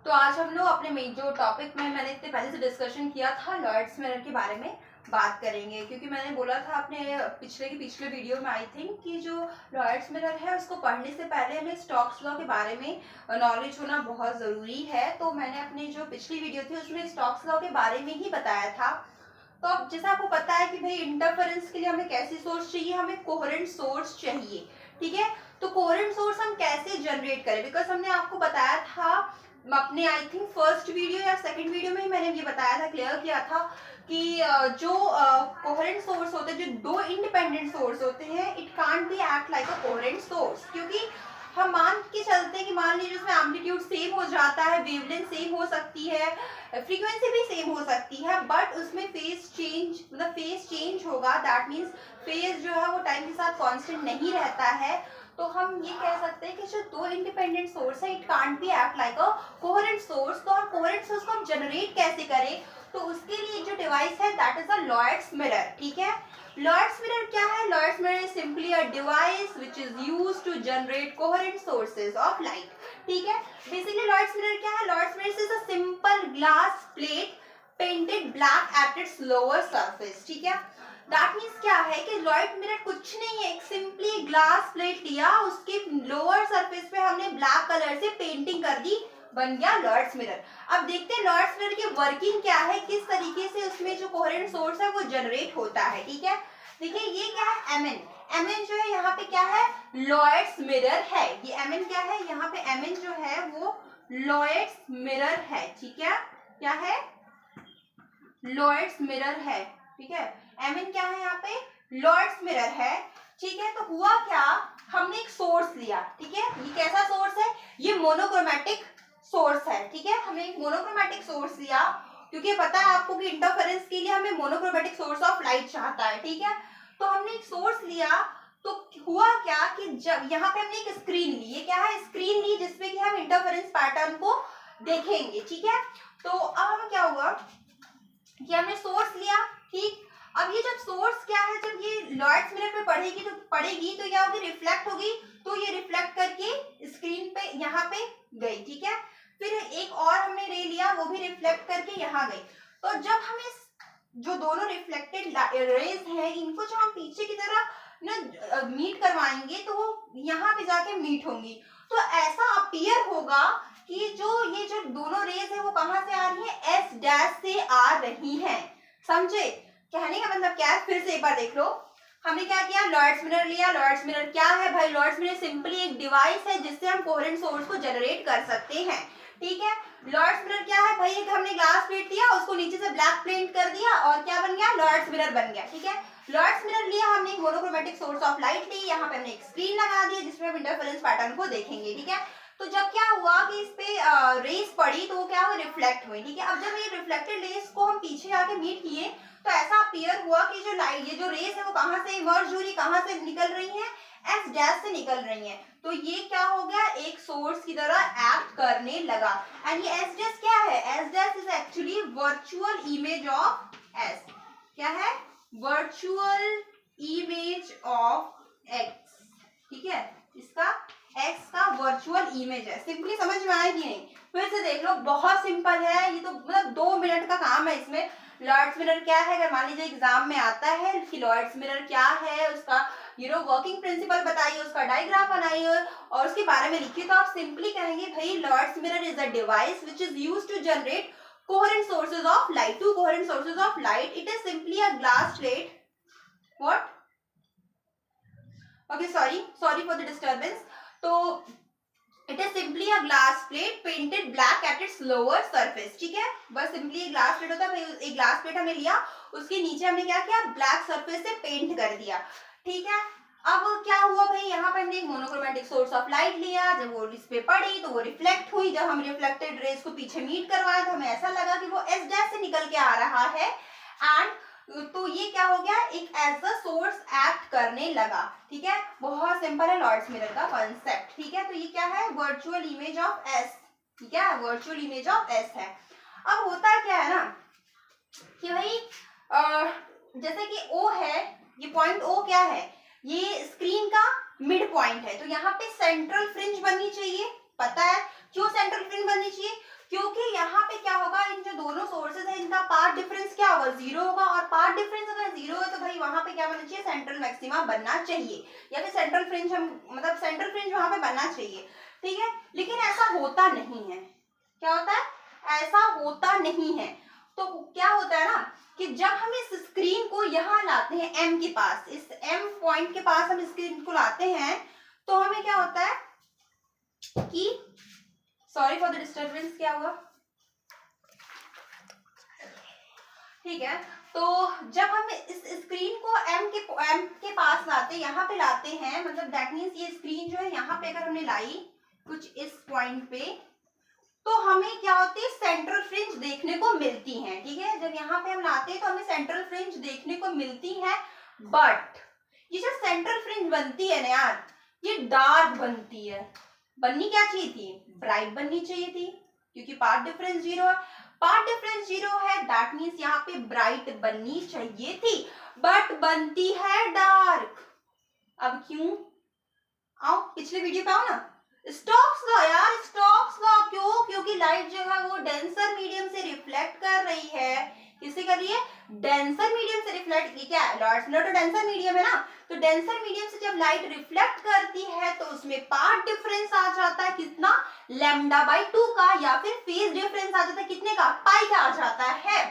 तो आज हम लोग अपने मेन जो टॉपिक में मैंने इतने पहले से डिस्कशन किया था लॉयड्स मिरर के बारे में बात करेंगे, क्योंकि मैंने बोला था अपने पिछले वीडियो में आई थिंक कि जो लॉयड्स मिरर है उसको पढ़ने से पहले हमें स्टोक्स लॉ के बारे में नॉलेज होना बहुत ज़रूरी है। तो मैंने अपनी जो पिछली वीडियो थी उसमें स्टोक्स लॉ के बारे में ही बताया था। तो अब जैसा आपको पता है कि भाई इंटरफेरेंस के लिए हमें कैसी सोर्स चाहिए, हमें कोहेरेंट सोर्स चाहिए। ठीक है, तो कोहेरेंट सोर्स हम कैसे जनरेट करें, बिकॉज हमने आपको बताया था अपने आई थिंक फर्स्ट वीडियो या सेकंड वीडियो में ही मैंने ये बताया था, क्लियर किया था कि जो कोहेरेंट सोर्स होते हैं, जो दो इंडिपेंडेंट सोर्स होते हैं, it can't be act like a coherent source. क्योंकि हम मान के चलते हैं कि मान लीजिए उसमें एम्पलीट्यूड सेम हो जाता है, वेवलेंथ सेम हो सकती है, फ्रीक्वेंसी भी सेम हो सकती है, बट उसमें फेज चेंज मतलब फेज चेंज होगा। दैट मीन्स फेज जो है वो टाइम के साथ कांस्टेंट नहीं रहता है। तो हम ये कह सकते हैं कि जो दो इंडिपेंडेंट सोर्स है, it can't be act like a coherent source. तो हम कोहेरेंट सोर्स को हम जनरेट कैसे करें, तो उसके लिए जो डिवाइस है that is a Lloyd's mirror. ठीक है, लॉयड्स मिरर क्या है? Lloyd's mirror is simply a device which is used to generate coherent sources of light. ठीक है, बेसिकली लॉयड्स मिरर क्या है? Lloyd's mirror is a simple glass plate painted black at its lower surface. ठीक है, that means क्या है कि Lloyd mirror कुछ नहीं है, एक सिंपली ग्लास प्लेट लिया, उसके लोअर सरफेस पे हमने ब्लैक कलर से पेंटिंग कर दी, बन गया लॉयड्स मिरर। अब देखते हैं लॉयड्स मिरर की वर्किंग क्या है, किस तरीके से उसमें जो कोहेरेंट सोर्स है वो जनरेट होता है। ठीक है, देखिए ये क्या है, एमएन। एमएन जो है यहाँ पे क्या है, लॉयड्स मिरर है। ये एमएन क्या है, यहाँ पे एमएन जो है वो लॉयड्स मिरर है। ठीक है, क्या है, लॉयड्स मिरर है। ठीक है, एमएन क्या है, यहाँ पे लॉयड्स मिरर है। ठीक है, तो हुआ क्या, हमने एक सोर्स लिया। ठीक है, ये कैसा सोर्स है, ये मोनोक्रोमेटिक सोर्स है। ठीक है, हमने एक मोनोक्रोमेटिक सोर्स लिया, क्योंकि पता है आपको कि इंटरफेरेंस के लिए हमें मोनोक्रोमेटिक सोर्स ऑफ लाइट चाहता है। ठीक है, तो हमने एक सोर्स लिया, तो हुआ क्या कि जब यहाँ पे हमने एक स्क्रीन ली, ये क्या है, स्क्रीन ली, जिसपे कि हम इंटरफेरेंस पैटर्न को देखेंगे। ठीक है, तो अब हमें क्या हुआ कि हमने सोर्स लिया। ठीक, अब ये जब सोर्स क्या है, जब ये लॉयड्स मिरर पे पड़ेगी तो क्या होगी, रिफ्लेक्ट होगी, तो ये रिफ्लेक्ट करके स्क्रीन पे यहाँ पे गई। ठीक है, फिर एक और हमने रे लिया, वो भी रिफ्लेक्ट करके यहाँ गई। तो जब हम इस जो दोनों रिफ्लेक्टेड रेज हैं, इनको जब हम पीछे की तरफ ना मीट करवाएंगे तो वो यहाँ पे जाके मीट होंगी। तो ऐसा अपीयर होगा कि ये जो दोनों रेज है वो कहाँ से आ रही है, एस डैश से आ रही हैं। समझे, कहने का मतलब क्या है, फिर से एक बार देख लो। हमने क्या किया, लॉयड्स मिरर लिया। लॉयड्स मिरर क्या है भाई, लॉयड्स मिरर सिंपली एक डिवाइस है जिससे हम कोहेरेंट सोर्स को जनरेट कर सकते हैं। ठीक है, लॉयड्स मिरर क्या है भाई, एक हमने ग्लास प्लेट लिया, उसको नीचे से ब्लैक पेंट कर दिया और क्या बन गया, लॉयड्स मिरर बन गया। ठीक है, लॉयड्स मिरर लिया हमने, एक मोनोक्रोमेटिक सोर्स ऑफ लाइट ली, यहाँ पे हमने एक स्क्रीन लगा दी जिसमें हम इंटरफेरेंस पैटर्न को देखेंगे। ठीक है, तो जब क्या हुआ कि इस पे रेस पड़ी तो वो क्या हुआ, रिफ्लेक्ट हुई। ठीक है, अब जब ये रिफ्लेक्टेड रेस को हम पीछे आके मीट किए तो ऐसा अपीयर हुआ कि जो लाइट, ये जो रेस है वो कहाँ से इमर्ज हो रही, कहाँ से निकल रही है, एस डैश से निकल रही है। तो ये क्या हो गया, एक सोर्स की तरह एक्ट करने लगा। एंड ये एस डैश क्या है, S dash is actually virtual image of S. क्या है, वर्चुअल इमेज ऑफ एक्स। ठीक है, इसका एक्स का वर्चुअल इमेज है। सिंपली समझ में आया कि नहीं, फिर से देख लो, बहुत सिंपल है ये तो, मतलब 2 मिनट का काम है इसमें। लॉयड्स मिरर क्या है, अगर मान लीजिए एग्जाम में आता है कि लॉयड्स मिरर क्या है, उसका वर्किंग प्रिंसिपल बताइए, उसका डायग्राम बनाइए और उसके बारे में लिखिए, तो आप सिंपली कहेंगे भाई Lloyd's mirror is a device which is used to generate coherent sources of light, two coherent sources of light. It is simply a glass plate, what, okay, sorry for the disturbance. तो it is simply a glass plate painted black at its lower surface. ठीक है, बस simply एक glass plate होता है, एक glass plate हमने लिया, उसके नीचे हमने क्या किया, ब्लैक सरफेस से पेंट कर दिया। ठीक है, अब क्या हुआ भाई, यहाँ पे हमने एक मोनोक्रोमेटिक सोर्स ऑफ लाइट लिया, जब वो इस पे पड़ी तो वो रिफ्लेक्ट हुई, जब हम रिफ्लेक्टेड रेज को पीछे मीट करवाया तो हमें ऐसा लगा कि वो एस डैश से निकल के आ रहा है, एंड तो ये क्या हो गया, एक एज अ सोर्स एक्ट करने लगा। ठीक है, बहुत सिंपल है लॉयड्स मिरर का कॉन्सेप्ट। ठीक है, तो ये क्या है, वर्चुअल इमेज ऑफ एस। ठीक है, वर्चुअल इमेज ऑफ एस है। अब होता क्या है ना कि भाई जैसे कि ओ है, ये पॉइंट ओ क्या है, ये स्क्रीन का मिड पॉइंट है, तो यहाँ पे सेंट्रल फ्रिंज बननी चाहिए। पता है क्यों सेंट्रल फ्रिंज बननी चाहिए, क्यों, क्या बनना चाहिए, सेंट्रल मैक्सिमा बनना चाहिए, या फिर सेंट्रल फ्रिंज हम मतलब सेंट्रल फ्रिंज वहां पे बनना चाहिए, ठीक है। लेकिन ऐसा होता नहीं है, क्या होता है, ऐसा होता नहीं है। तो क्या होता है ना कि जब हम इस स्क्रीन को यहाँ लाते हैं एम के पास, इस एम पॉइंट के पास हम स्क्रीन को लाते हैं, तो हमें क्या होता है कि, सॉरी फॉर द डिस्टर्बेंस, क्या हुआ, ठीक है। तो जब हम इस स्क्रीन को एम के पास लाते, यहाँ पे लाते हैं, मतलब दैट मीन्स ये स्क्रीन जो है यहाँ पे अगर हमने लाई कुछ इस पॉइंट पे, तो हमें क्या होती है, सेंट्रल फ्रिंज देखने को मिलती हैं, ठीक है। जब यहाँ पे हम लाते हैं तो हमें सेंट्रल फ्रिंज देखने को मिलती है, बट ये जो सेंट्रल फ्रिंज बनती है ना यार, ये डार्क बनती है। बननी क्या चाहिए थी, ब्राइट बननी चाहिए थी, क्योंकि पाथ डिफरेंस 0 है, पाथ डिफरेंस 0 है, दैट मीन्स यहाँ पे ब्राइट बननी चाहिए थी, बट बनती है डार्क। अब क्यों, आओ पिछले वीडियो पे आओ ना, स्टोक्स लॉ यार, स्टोक्स लॉ, क्यों, क्योंकि लाइट जो है वो डेंसर मीडियम से रिफ्लेक्ट कर रही है, किससे कर रही है, डेंसर मीडियम से रिफ्लेक्ट, ये क्या है, लॉर्ड्स लॉ तो डेंसर मीडियम है ना, तो डेंसर मीडियम से जब लाइट रिफ्लेक्ट करती है तो उसमें पाथ डिफरेंस आ जाता है कितना, λ/2 का, या फिर फेज डिफरेंस आ जाता है कितने का, पाई का आ जाता है।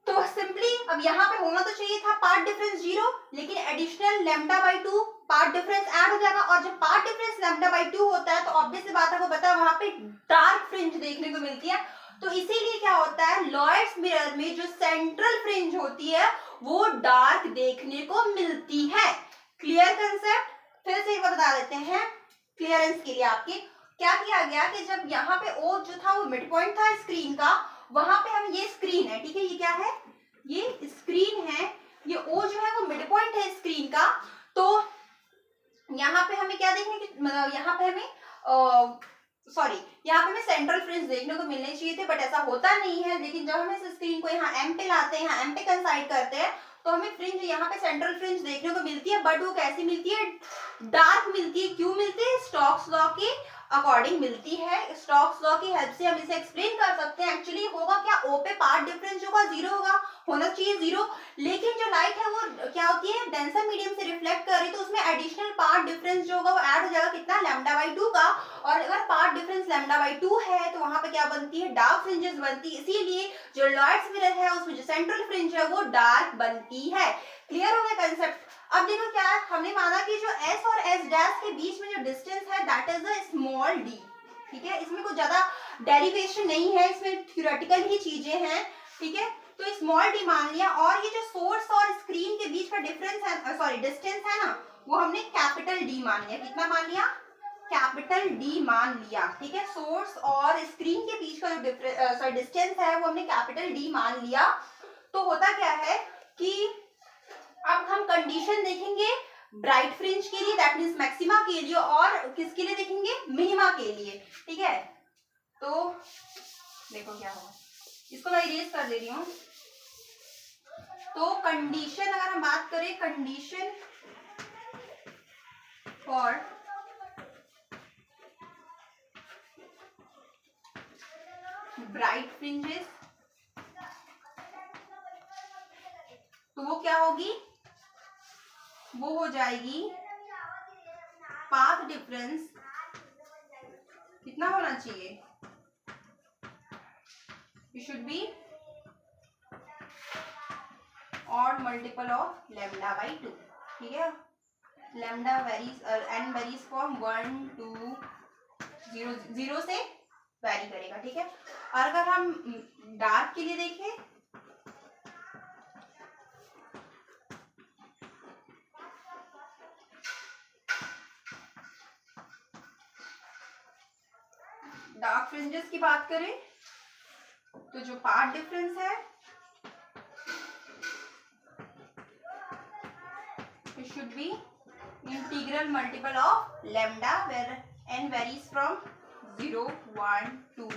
तो सिंपली अब यहाँ पे होना तो चाहिए था पाथ डिफरेंस 0, लेकिन एडिशनल λ/2 पाथ डिफरेंस ऐड हो जाएगा, और जब पाथ डिफरेंस λ/2 होता है तो ऑब्वियस बात है, वो पता है वहां पे डार्क फ्रिंज देखने को मिलती है। तो इसीलिए क्या होता है, लॉयड्स मिरर में जो सेंट्रल फ्रिंज होती है वो डार्क देखने को मिलती है। क्लियर कंसेप्ट, फिर से एक बार बता देते हैं क्लियरेंस के लिए आपके, क्या किया गया कि जब यहाँ पे ओ जो था वो मिड पॉइंट था स्क्रीन का, वहां पे हम, ये स्क्रीन है, ठीक है, ये क्या है, ये स्क्रीन है, ये ओ जो है वो मिड पॉइंट है स्क्रीन का, तो यहाँ पे हमें क्या देखने की, मतलब यहाँ पे हमें सॉरी यहाँ पे हमें सेंट्रल फ्रिंज देखने को मिलने चाहिए थे, बट ऐसा होता नहीं है। लेकिन जब हम इस स्क्रीन को यहाँ एम पे लाते हैं, यहाँ एम पे कंसाइड करते हैं, तो हमें फ्रिंज यहाँ पे सेंट्रल फ्रिंज देखने को मिलती है, बट वो कैसी मिलती है, डार्क मिलती है। क्यों मिलती है, स्टोक्स लॉ के अकॉर्डिंग मिलती है। स्टोक्स लॉ की हेल्प से हम इसे एक्सप्लेन कर सकते हैं। एक्चुअली होगा क्या, ओ पे पाथ डिफरेंस होगा 0 होगा, होना चाहिए 0, लेकिन जो लाइट है वो क्या होती है, डेंसर मीडियम से रिफ्लेक्ट कर रही, तो उसमें एडिशनल पाथ डिफरेंस जो होगा वो ऐड हो जाएगा कितना, λ/2 का, और अगर पाथ डिफरेंस λ/2 है तो वहां पे क्या बनती है, डार्क फ्रिंजेस बनती है। इसीलिए जो लॉयड्स मिरर है उसमें जो सेंट्रल फ्रिंज है वो डार्क बनती है। क्लियर हो गया कंसेप्ट। अब देखो क्या है, हमने माना कि जो S और S डैश के बीच में जो डिस्टेंस है that is a small d, ठीक है, इसमें कुछ ज्यादा डेरिवेशन नहीं है, इसमें थ्योरेटिकल ही चीजें हैं, ठीक है। तो स्मॉल d मान लिया, और ये जो सोर्स और स्क्रीन के बीच का डिफरेंस है, सॉरी डिस्टेंस है ना, वो हमने कैपिटल D मान लिया। कितना मान लिया, कैपिटल D मान लिया, ठीक है। सोर्स और स्क्रीन के बीच का जो डिस्टेंस है वो हमने कैपिटल D मान लिया। तो होता क्या है कि अब हम कंडीशन देखेंगे ब्राइट फ्रिंज के लिए, दैट मींस मैक्सिमा के लिए, और किसके लिए देखेंगे, मिनिमा के लिए, ठीक है। तो देखो क्या होगा, इसको मैं इरेज कर दे रही हूँ। तो कंडीशन अगर हम बात करें, कंडीशन फॉर ब्राइट फ्रिंजेस, तो वो क्या होगी, वो हो जाएगी पाथ डिफरेंस कितना होना चाहिए, it should be odd multiple of λ/2, ठीक है। Lambda varies, n varies from 1 to 0, 0 से वेरी करेगा, ठीक है। और अगर हम डार्क के लिए देखें, डार्क फ्रिंजेस की बात करें तो जो पाथ डिफरेंस है it should be integral multiple of lambda where n varies from 0, 1, 2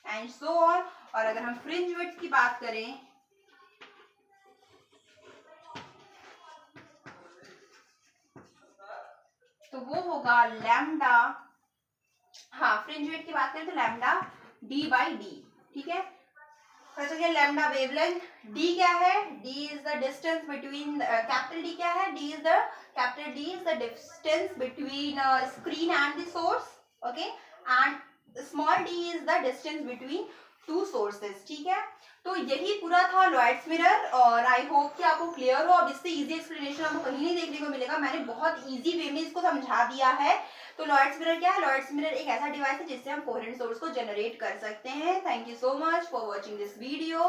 and so on। और अगर हम फ्रिंज विड्थ की बात करें तो वो होगा लैम्डा, हाँ फ्रिंज विड्थ की बात करें तो लैम्डा d/d, ठीक है। फर्स्ट क्या लैम्डा वेवलेंथ, डी क्या है, D is the distance between, capital D क्या है, D is the, capital D is the distance between screen and the source, okay, and small D is the distance between two sources, ठीक है। तो यही पूरा था लॉयड्स मिरर, और I hope कि आपको क्लियर हो। अब इससे इजी एक्सप्लेनेशन आपको कहीं नहीं देखने को मिलेगा, मैंने बहुत इजी वे में इसको समझा दिया है। तो लॉयड्स मिरर क्या है, लॉयड्स मिरर एक ऐसा डिवाइस है जिससे हम कोहेरेंट सोर्स को जनरेट कर सकते हैं। Thank you so much for watching this video.